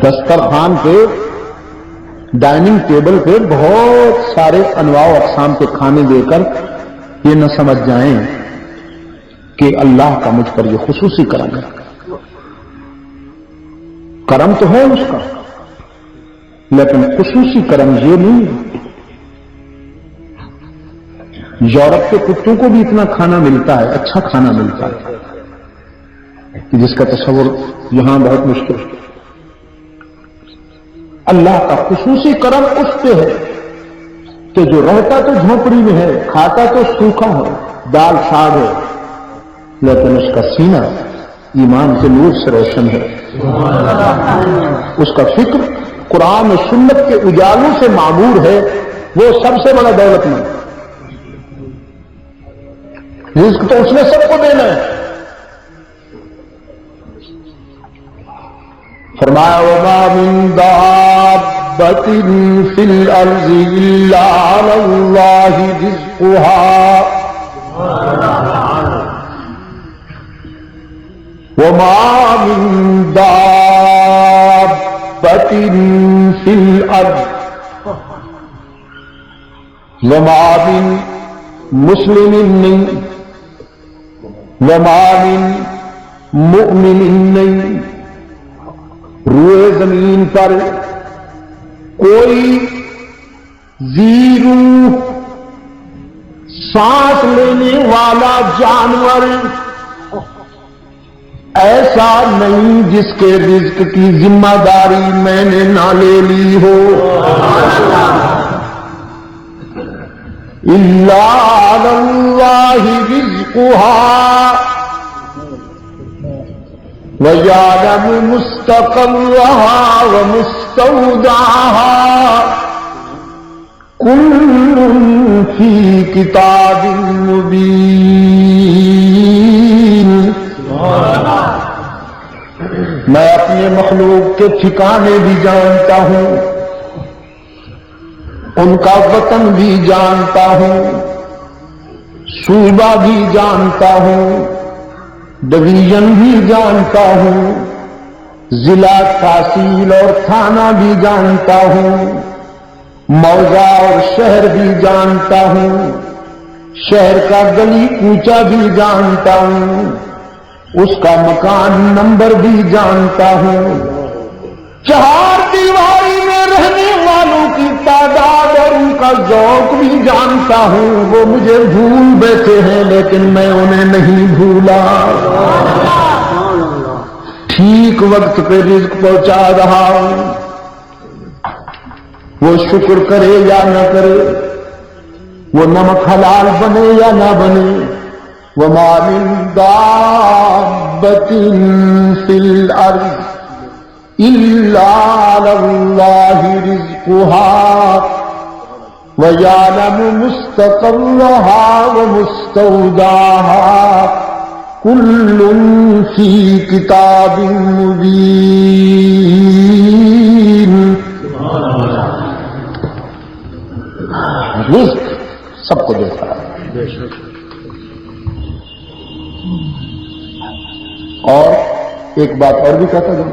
دسترخوان پہ dining table پہ بہت سارے انواع و اقسام کے کھانے دے کر یہ نہ سمجھ جائیں کہ اللہ کا مجھ پر یہ خصوصی کرم ہے. کرم تو ہے اس کا، لیکن خصوصی کرم یہ نہیں ہے. یورپ کے کتوں کو بھی اتنا کھانا ملتا ہے، اچھا کھانا ملتا ہے کہ جس کا تصور یہاں بہت مشکل ہے. اللہ کا خصوصی کرم اس پہ ہے کہ جو رہتا تو جھونپڑی میں ہے، کھاتا تو سوکھا ہے، دال ساگ ہے، لیکن اس کا سینہ ایمان کے نور سے روشن ہے. اس کا فکر قرآن و سنت کے اجالوں سے معمور ہے. وہ سب سے بڑا دولت مند. رزق تو اس نے سب کو دینا ہے. فرمایا وما من دابۃ فی الارض الا علی اللہ رزقها وما من دابۃ فی الارض وما من مسلم نہیں وما من مؤمن نہیں، روئے زمین پر کوئی ذی روح سانس لینے والا جانور ایسا نہیں جس کے رزق کی ذمہ داری میں نے نہ لے لی ہو. الا علی اللہ رزقها وَيَعْلَمُ مُسْتَقَرَّهَا وَمُسْتَوْدَعَهَا كُلٌّ فِي كِتَابٍ مُبِينٍ. میں اپنے مخلوق کے ٹھکانے بھی جانتا ہوں، ان کا وطن بھی جانتا ہوں، صوبہ بھی جانتا ہوں، ڈویژن بھی جانتا ہوں، ضلع تحصیل اور تھانہ بھی جانتا ہوں، موضع اور شہر بھی جانتا ہوں، شہر کا گلی کوچا بھی جانتا ہوں، اس کا مکان نمبر بھی جانتا ہوں، چہار دیواری میں رہنے والوں کی تعداد اور ان کا ذوق بھی جانتا ہوں. وہ مجھے بھول بیٹھے ہیں لیکن میں انہیں نہیں بھولا. ٹھیک وقت پہ رزق پہنچا رہا ہوں. وہ شکر کرے یا نہ کرے، وہ نمک حلال بنے یا نہ بنے. وما من دابۃ فی الارض الا علی اللہ رزقها وَيَعْلَمُ مُسْتَقَرَّهَا وَمُسْتَوْدَعَهَا كُلٌّ فِي كِتَابٍ مُبِينٍ. رزق سب کو دیتا ہے. اور ایک بات اور بھی کہتا ہوں،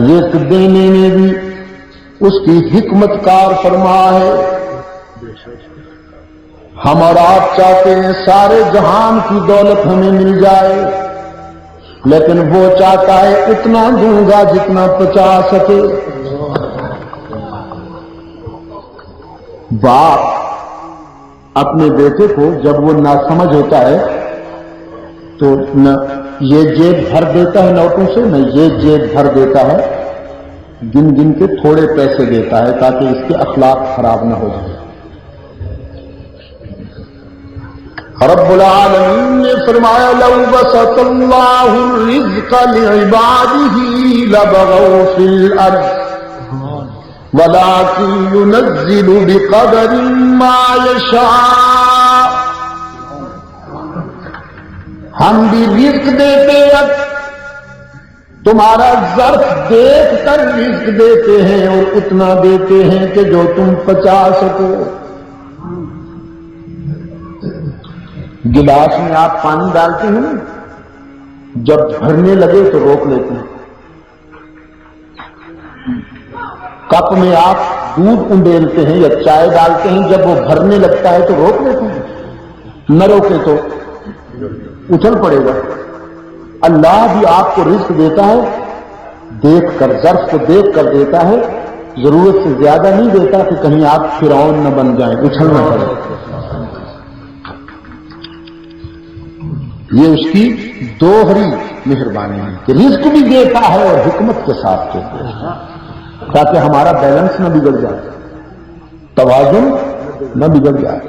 رزق دینے میں بھی اس کی حکمت کار فرما ہے. ہم اور آپ چاہتے ہیں سارے جہان کی دولت ہمیں مل جائے، لیکن وہ چاہتا ہے اتنا دوں گا جتنا پچا سکے. باپ اپنے بیٹے کو جب وہ ناسمجھ ہوتا ہے تو نہ یہ جیب بھر دیتا ہے نوٹوں سے، نہ یہ جیب بھر دیتا ہے، گن گن کے تھوڑے پیسے دیتا ہے تاکہ اس کے اخلاق خراب نہ ہو جائے. رب العالمین نے فرمایا لو بسط اللہ الرزق لعباده لبغوا فی الارض ولكن ينزل بقدر ما يشاء. ہم بھی رزق دیتے ہیں، تمہارا ظرف دیکھ کر رزق دیتے ہیں اور اتنا دیتے ہیں کہ جو تم پچا سکو. گلاس میں آپ پانی ڈالتے ہیں، جب بھرنے لگے تو روک لیتے ہیں، کپ میں آپ دودھ انڈیلتے ہیں یا چائے ڈالتے ہیں، جب وہ بھرنے لگتا ہے تو روک لیتے ہیں، نہ روکے تو اچھل پڑے گا۔ اللہ بھی آپ کو رزق دیتا ہے دیکھ کر، ظرف کو دیکھ کر دیتا ہے، ضرورت سے زیادہ نہیں دیتا کہ کہیں آپ فرعون نہ بن جائیں، اچھلنا پڑے۔ یہ اس کی دوہری مہربانی ہے کہ رزق بھی دیتا ہے اور حکمت کے ساتھ دیتا ہے، تاکہ ہمارا بیلنس نہ بگڑ جائے، توازن نہ بگڑ جائے۔